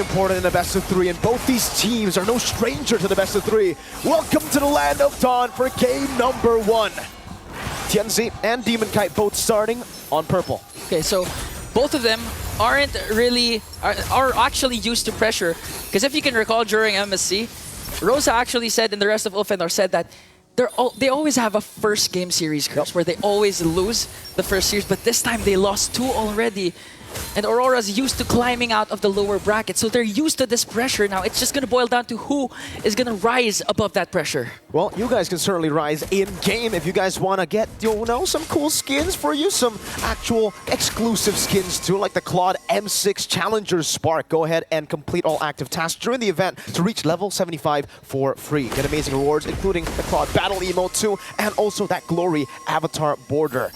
important in a best of 3, and both these teams are no stranger to the best of 3. Welcome to the Land of Dawn for game number 1. Tianzi and Demon Kite both starting on purple. Okay, so both of them aren't really are actually used to pressure, because if you can recall during MSC, Rosa actually said, and the rest of Ulfenor said that they always have a first game series curse where they always lose the first series, but this time they lost 2 already. And Aurora's used to climbing out of the lower bracket, so they're used to this pressure now. It's just going to boil down to who is going to rise above that pressure. Well, you guys can certainly rise in-game if you guys want to get, you know, some cool skins for you, some actual exclusive skins too, like the Claude M6 Challenger Spark. Go ahead and complete all active tasks during the event to reach level 75 for free. Get amazing rewards, including the Claude Battle Emote too, and also that Glory Avatar Border.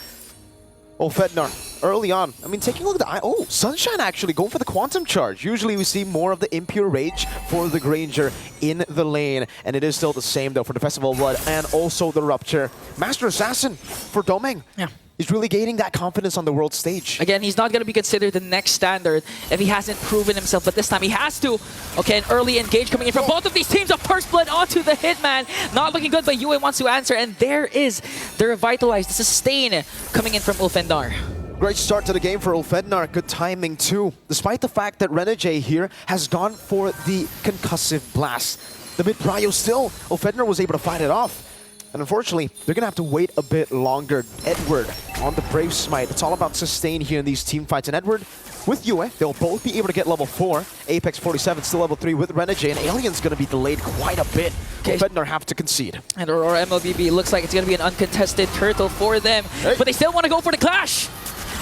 Oh, Fednar, early on, I mean, taking a look at the... Oh, Sunshine actually going for the Quantum Charge. Usually we see more of the Impure Rage for the Granger in the lane. And it is still the same, though, for the Festival of Blood and also the Rupture. Master Assassin for Domeng. Yeah. He's really gaining that confidence on the world stage. Again, he's not going to be considered the next standard if he hasn't proven himself, but this time he has to. Okay, an early engage coming in from both of these teams of First Blood onto the Hitman. Not looking good, but Yue wants to answer, and there is the Revitalize, the Sustain coming in from Ulfenor. Great start to the game for Ulfenor. Good timing, too. Despite the fact that Renegade here has gone for the Concussive Blast. The mid-prio still, Ulfenor was able to fight it off. And unfortunately, they're going to have to wait a bit longer. Edward on the Brave Smite. It's all about sustain here in these team fights. And Edward with Yue, they'll both be able to get level 4. Apex 47 still level 3 with Renegade. And Alien's going to be delayed quite a bit. Okay. Ulfenor have to concede. And Aurora MLBB looks like it's going to be an uncontested turtle for them. Hey. But they still want to go for the clash.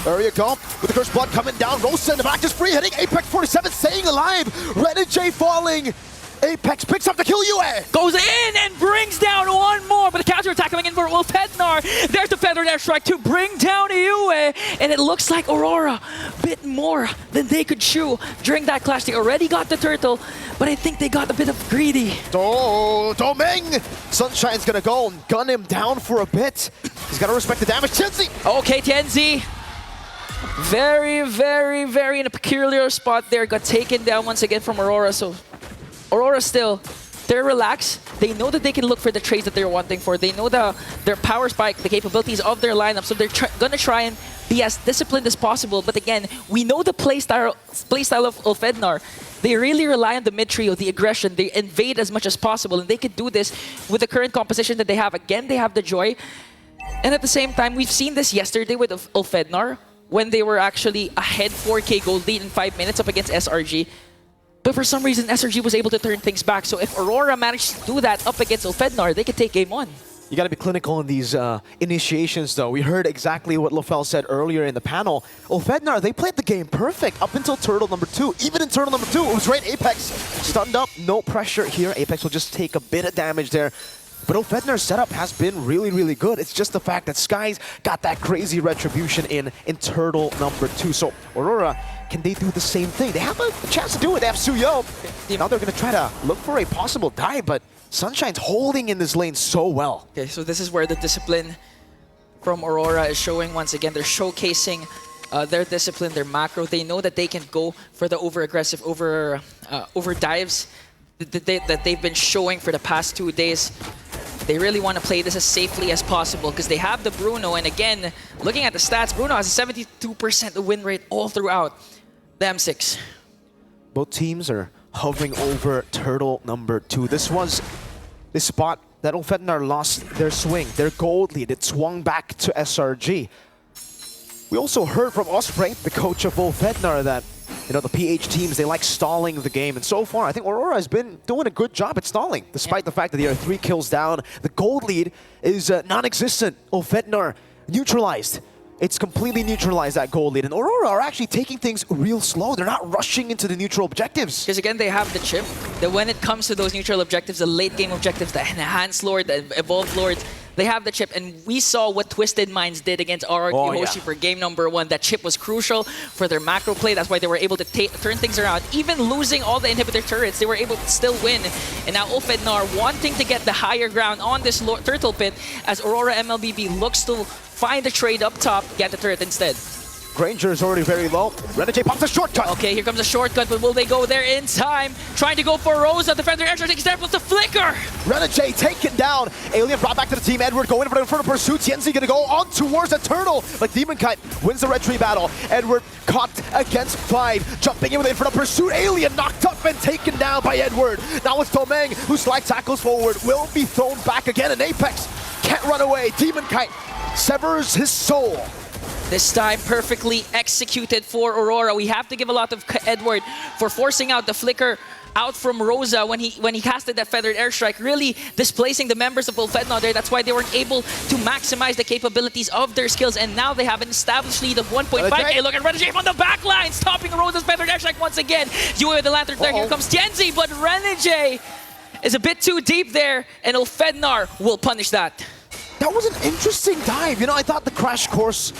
There you go. With the Cursed Blood coming down. Rosa in the back is free, hitting Apex 47, staying alive. Renegade falling. Apex picks up the kill, Yue! Goes in and brings down one more, but the counterattack coming in for Ulfenor. There's the Feathered Airstrike to bring down Yue, and it looks like Aurora bit more than they could chew during that clash. They already got the turtle, but I think they got a bit of greedy. Oh, Domeng! Sunshine's gonna go and gun him down for a bit. He's gotta respect the damage. Tianzi! Okay, Tianzi. Very, very, very in a peculiar spot there. Got taken down once again from Aurora, so Aurora still, they're relaxed. They know that they can look for the trades that they're wanting for. They know their power spike, the capabilities of their lineup, so they're gonna try and be as disciplined as possible. But again, we know the playstyle of Ulfenor. They really rely on the mid-trio, the aggression. They invade as much as possible, and they can do this with the current composition that they have. Again, they have the Joy. And at the same time, we've seen this yesterday with Ulfenor, when they were actually ahead 4K gold lead in 5 minutes up against SRG. But for some reason, SRG was able to turn things back. So if Aurora managed to do that up against Ulfenor, they could take game 1. You gotta be clinical in these initiations, though. We heard exactly what Lofel said earlier in the panel. Ulfenor, they played the game perfect up until turtle number 2. Even in turtle number 2, it was right. Apex stunned up, no pressure here. Apex will just take a bit of damage there. But Ulfenor's setup has been really, really good. It's just the fact that Sky's got that crazy retribution in turtle number 2. So Aurora, can they do the same thing? They have a chance to do it. They have Suyo. Now they're going to try to look for a possible dive, but Sunshine's holding in this lane so well. Okay, so this is where the discipline from Aurora is showing once again. They're showcasing their discipline, their macro. They know that they can go for the over-aggressive, over dives that they've been showing for the past 2 days. They really want to play this as safely as possible because they have the Bruno. And again, looking at the stats, Bruno has a 72% win rate all throughout the M6. Both teams are hovering over turtle number 2. This was the spot that Ulfenor lost their swing, their gold lead. It swung back to SRG. We also heard from Osprey, the coach of Ulfenor, that the PH teams, they like stalling the game. And so far, I think Aurora has been doing a good job at stalling, despite the fact that they are 3 kills down. The gold lead is non-existent. Ulfenor neutralized. It's completely neutralized, that gold lead. And Aurora are actually taking things real slow. They're not rushing into the neutral objectives. Because again, they have the chip. That when it comes to those neutral objectives, the late game objectives, the Enhanced Lord, the Evolved Lords, they have the chip, and we saw what Twisted Minds did against RRQ Hoshi for game number 1. That chip was crucial for their macro play. That's why they were able to turn things around. Even losing all the inhibitor turrets, they were able to still win. And now Ulfenor wanting to get the higher ground on this turtle pit as Aurora MLBB looks to find the trade up top, get the turret instead. Granger is already very low. Renegade pops a shortcut. Okay, here comes a shortcut, but will they go there in time? Trying to go for Rosa. Defender Airstrike takes there, plus the flicker. Renegade taken down. Alien brought back to the team. Edward going for the Inferno Pursuit. Tienzi gonna go on towards the turtle. But Demon Kite wins the red tree battle. Edward caught against 5. Jumping in with the Inferno Pursuit. Alien knocked up and taken down by Edward. Now it's Domeng who slide tackles forward. Will be thrown back again. And Apex can't run away. Demon Kite severs his soul. This time perfectly executed for Aurora. We have to give a lot of Edward for forcing out the flicker out from Rosa when he casted that feathered airstrike, really displacing the members of Ulfedna there. That's why they weren't able to maximize the capabilities of their skills, and now they have an established lead of 1.5k. Look at Renegade on the back line, stopping Rosa's feathered airstrike once again. Yue with the lantern flare. Here comes Tienzi, but Renegade is a bit too deep there, and Ulfednar will punish that. That was an interesting dive. You know, I thought the crash course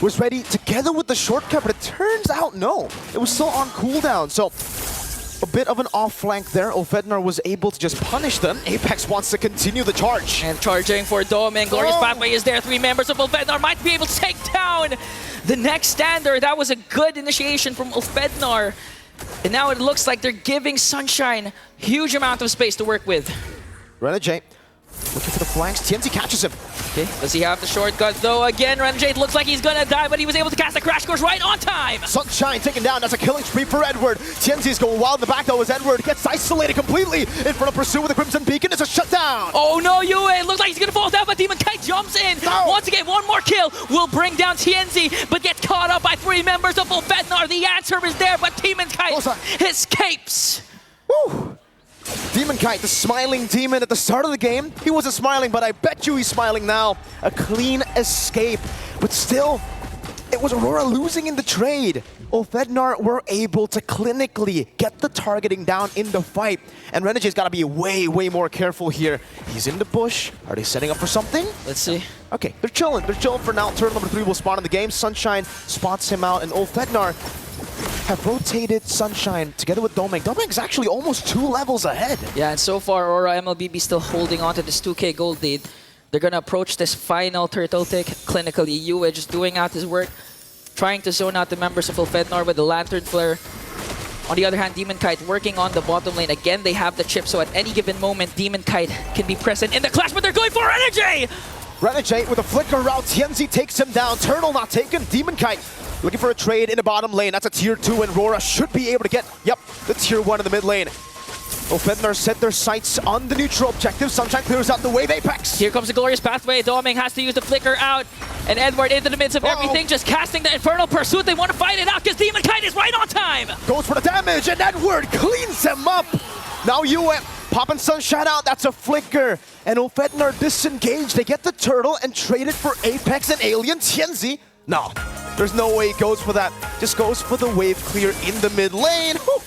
was ready together with the shortcut, but it turns out no. It was still on cooldown, so a bit of an off flank there. Ulfednar was able to just punish them. Apex wants to continue the charge. And charging for Domeng. Glorious pathway is there. 3 members of Ulfednar might be able to take down the next stander. That was a good initiation from Ulfednar. And now it looks like they're giving Sunshine huge amount of space to work with. Renegade looking for the flanks. Tienzi catches him. Okay, does he have the shortcut though? Again, Renegade looks like he's gonna die, but he was able to cast a crash course right on time. Sunshine taken down. That's a killing spree for Edward. Tienzi's going wild in the back though as Edward gets isolated completely. In front of Pursuit with the Crimson Beacon. It's a shutdown. Oh no, Yue. It looks like he's gonna fall down, but Demon Kite jumps in. No. Once again, one more kill will bring down Tienzi, but gets caught up by 3 members of Ulfednar. The answer is there, but Demon Kite escapes. Woo! Demon Kite, the smiling demon at the start of the game. He wasn't smiling, but I bet you he's smiling now. A clean escape. But still, it was Aurora losing in the trade. Ulfednar were able to clinically get the targeting down in the fight. And Renegade's got to be way, way more careful here. He's in the bush. Are they setting up for something? Let's see. Okay, they're chilling. They're chilling for now. Turtle number 3 will spawn in the game. Sunshine spots him out, and Ulfednar have rotated Sunshine together with Domeng. Domeng is actually almost 2 levels ahead. Yeah, and so far, Aurora MLBB still holding on to this 2k gold lead. They're gonna approach this final turtle tick clinically. Yue just doing out his work, trying to zone out the members of Ulfednar with the lantern flare. On the other hand, Demon Kite working on the bottom lane. Again, they have the chip, so at any given moment, Demon Kite can be present in the clash, but they're going for Renegade! Renegade with a flicker route. Tienzi takes him down. Turtle not taken. Demon Kite looking for a trade in the bottom lane. That's a tier 2, and Aurora should be able to get, the tier 1 in the mid lane. Ulfednar set their sights on the neutral objective. Sunshine clears out the wave. Apex. Here comes the glorious pathway. Domeng has to use the flicker out. And Edward into the midst of everything, just casting the Infernal Pursuit. They want to fight it out because Demon Kite is right on time. Goes for the damage, and Edward cleans him up. Now Yue popping Sunshine out. That's a flicker. And Ulfednar disengaged. They get the turtle and trade it for Apex and Alien. Tienzi. No, there's no way he goes for that. Just goes for the wave clear in the mid lane. Whew.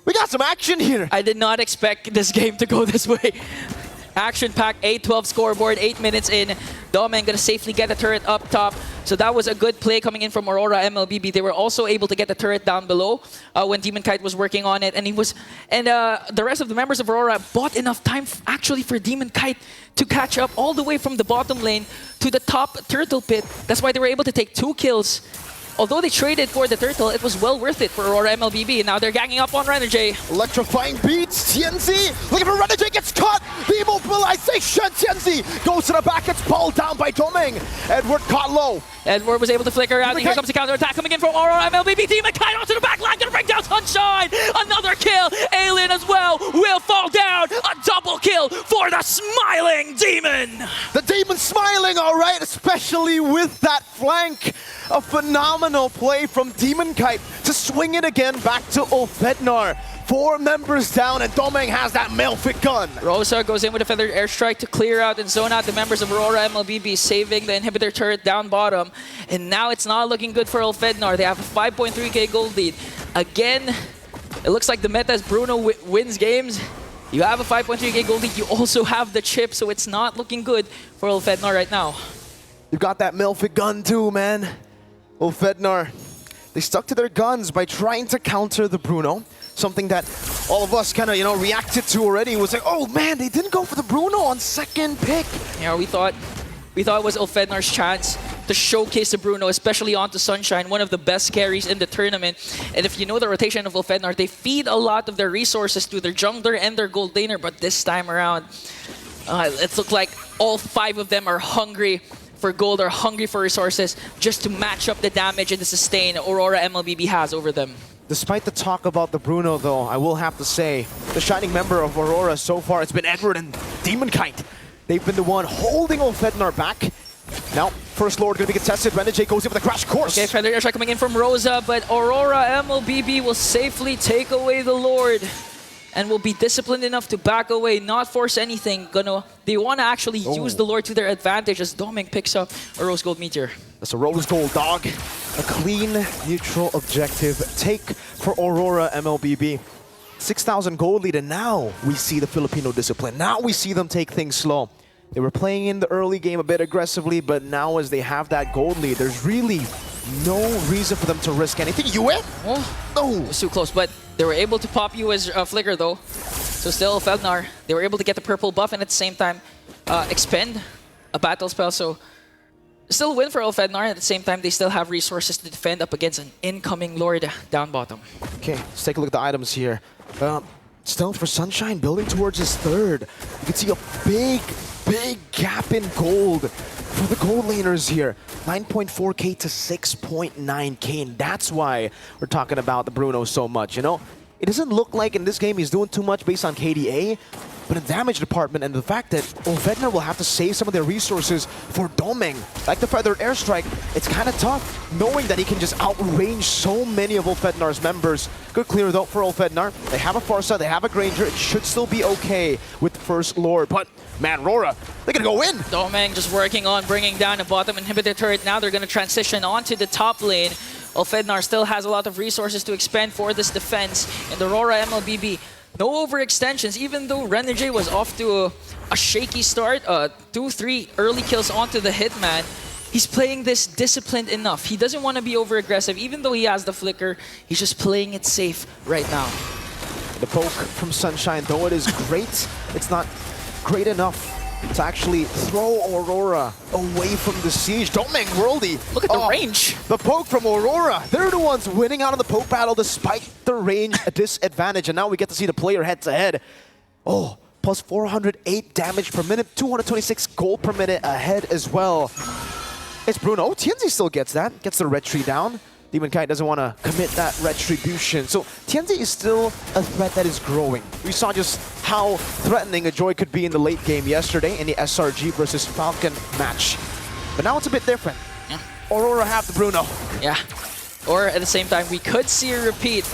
We got some action here. I did not expect this game to go this way. Action-packed, 8-12 scoreboard, 8 minutes in. Domeng gonna safely get the turret up top. So that was a good play coming in from Aurora MLBB. They were also able to get the turret down below when Demon Kite was working on it. And the rest of the members of Aurora bought enough time actually for Demon Kite to catch up all the way from the bottom lane to the top turtle pit. That's why they were able to take 2 kills. Although they traded for the turtle, it was well worth it for Aurora MLBB. And now they're ganging up on Renegade. Electrifying beats. Tienzi looking for Renegade, gets caught. The immobilization. Tienzi goes to the back, gets pulled down by Domeng. Edward caught low. Edward was able to flicker out. And here comes the counter attack coming in from Aurora MLBB. Demon Kite onto the back line, gonna bring down Sunshine. Another kill. Alien as well will fall down. A double kill for the smiling demon. The demon smiling, all right, especially with that flank. A phenomenal play from Demon Kite to swing it again back to Ulfednar. 4 members down, and Domeng has that Malefit gun. Rosa goes in with a feathered airstrike to clear out and zone out the members of Aurora MLBB, saving the inhibitor turret down bottom. And now it's not looking good for Ulfednar. They have a 5.3k gold lead. Again, it looks like the meta as Bruno wins games. You have a 5.3k gold lead, you also have the chip, so it's not looking good for Ulfednar right now. You got that Malefit gun too, man. Ulfednar, they stuck to their guns by trying to counter the Bruno. Something that all of us kind of, reacted to already. Was like, oh man, they didn't go for the Bruno on second pick. Yeah, we thought it was Ulfednar's chance to showcase the Bruno, especially onto Sunshine, one of the best carries in the tournament. And if you know the rotation of Ulfednar, they feed a lot of their resources to their jungler and their gold laner, but this time around, it looks like all 5 of them are hungry for gold, are hungry for resources, just to match up the damage and the sustain Aurora MLBB has over them. Despite the talk about the Bruno, though, I will have to say, the shining member of Aurora so far, it's been Edward and Demonkite. They've been the one holding Ulfednar back. Now, First Lord going to be contested. Renegade goes in with a crash course. Okay, Feather Airstrike coming in from Rosa, but Aurora MLBB will safely take away the Lord and will be disciplined enough to back away, not force anything. They want to actually use the Lord to their advantage as Doming picks up a Rose Gold Meteor. That's a Rose Gold, dog. A clean, neutral objective take for Aurora MLBB. 6,000 gold lead, and now we see the Filipino discipline. Now we see them take things slow. They were playing in the early game a bit aggressively, but now as they have that gold lead, there's really no reason for them to risk anything. Yue? Oh, it was too close, but they were able to pop Yue's Flicker though. So still Feldnar, they were able to get the purple buff and at the same time expend a battle spell. So still a win for Ulfednar. At the same time, they still have resources to defend up against an incoming Lord down bottom. Okay, let's take a look at the items here. Still for Sunshine, building towards his third. You can see a big gap in gold for the gold laners here. 9.4k to 6.9k, and that's why we're talking about the Bruno so much, you know? It doesn't look like in this game he's doing too much based on KDA, but in damage department and the fact that Ulfednar will have to save some of their resources for Doming. Like the Feathered Airstrike, it's kind of tough knowing that he can just outrange so many of Ulfednar's members. Good clear though for Ulfednar. They have a Farsa, they have a Granger. It should still be okay with First Lord, but man, Aurora, they're gonna go in. Doming just working on bringing down a bottom inhibitor turret. Now they're gonna transition onto the top lane. Ulfednar still has a lot of resources to expend for this defense. And Aurora MLBB, no overextensions, even though Renegade was off to a shaky start. 2-3 early kills onto the Hitman. He's playing this disciplined enough. He doesn't want to be over-aggressive. Even though he has the Flicker, he's just playing it safe right now. The poke from Sunshine, though it is great, it's not great enough to actually throw Aurora away from the siege. Doming Worldy. Look at the range. The poke from Aurora. They're the ones winning out of the poke battle despite the range disadvantage. And now we get to see the player head-to-head. Oh, plus 408 damage per minute, 226 gold per minute ahead as well. It's Bruno. Oh, Tianzi still gets that. Gets the red tree down. Demonkite doesn't want to commit that retribution. So Tianzi is still a threat that is growing. We saw just how threatening a Joy could be in the late game yesterday in the SRG versus Falcon match. But now it's a bit different. Yeah. Aurora have the Bruno. Yeah. Or at the same time, we could see a repeat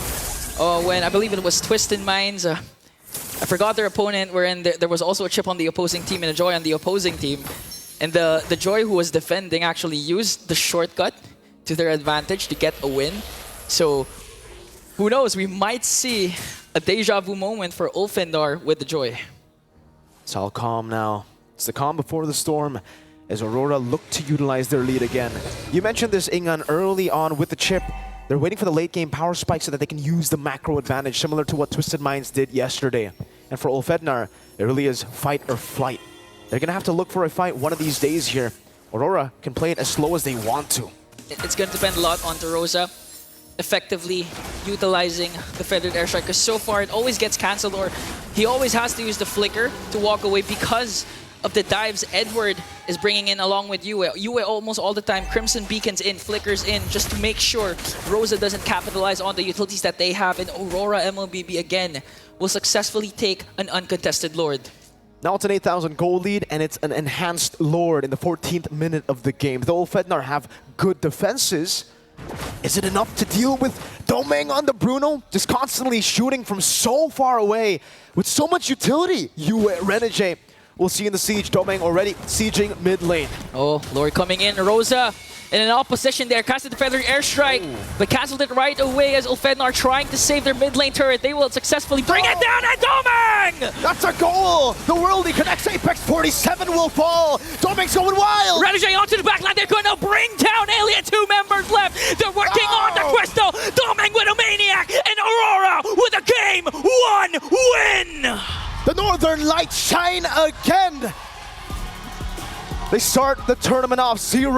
when I believe it was Twisted Minds. I forgot their opponent, wherein there was also a chip on the opposing team and a Joy on the opposing team. And the Joy who was defending actually used the shortcut to their advantage to get a win. So who knows, we might see a deja vu moment for Ulfednar with the Joy. It's all calm now. It's the calm before the storm as Aurora look to utilize their lead again. You mentioned this, Ingan, early on with the chip. They're waiting for the late game power spike so that they can use the macro advantage, similar to what Twisted Minds did yesterday. And for Ulfednar, it really is fight or flight. They're gonna have to look for a fight one of these days here. Aurora can play it as slow as they want to. It's going to depend a lot on Rosa effectively utilizing the Feathered Airstrike, because so far it always gets cancelled, or he always has to use the Flicker to walk away because of the dives Edward is bringing in along with Yue. Yue almost all the time, Crimson Beacons in, Flickers in, just to make sure Rosa doesn't capitalize on the utilities that they have. And Aurora MLBB again will successfully take an uncontested Lord. Now it's an 8,000 gold lead, and it's an enhanced Lord in the 14th minute of the game. Though Ulfednar have good defenses, is it enough to deal with Doming on the Bruno? Just constantly shooting from so far away with so much utility. Yue, Renegade. We'll see in the siege, Doming already sieging mid lane. Oh, Lord coming in. Rosa in an opposition there, casted the Feathered Airstrike, but cancelled it right away as Ulfednar trying to save their mid lane turret. They will successfully bring it down, and Doming! That's a goal! The Worldy connects Apex, 47 will fall! Doming's going wild! Renegade onto the backline, they're going to bring down Alien, 2 members left! They're working on the Crystal! Doming with a Maniac, and Aurora with a Game-1 win! The Northern Lights shine again! They start the tournament off 0.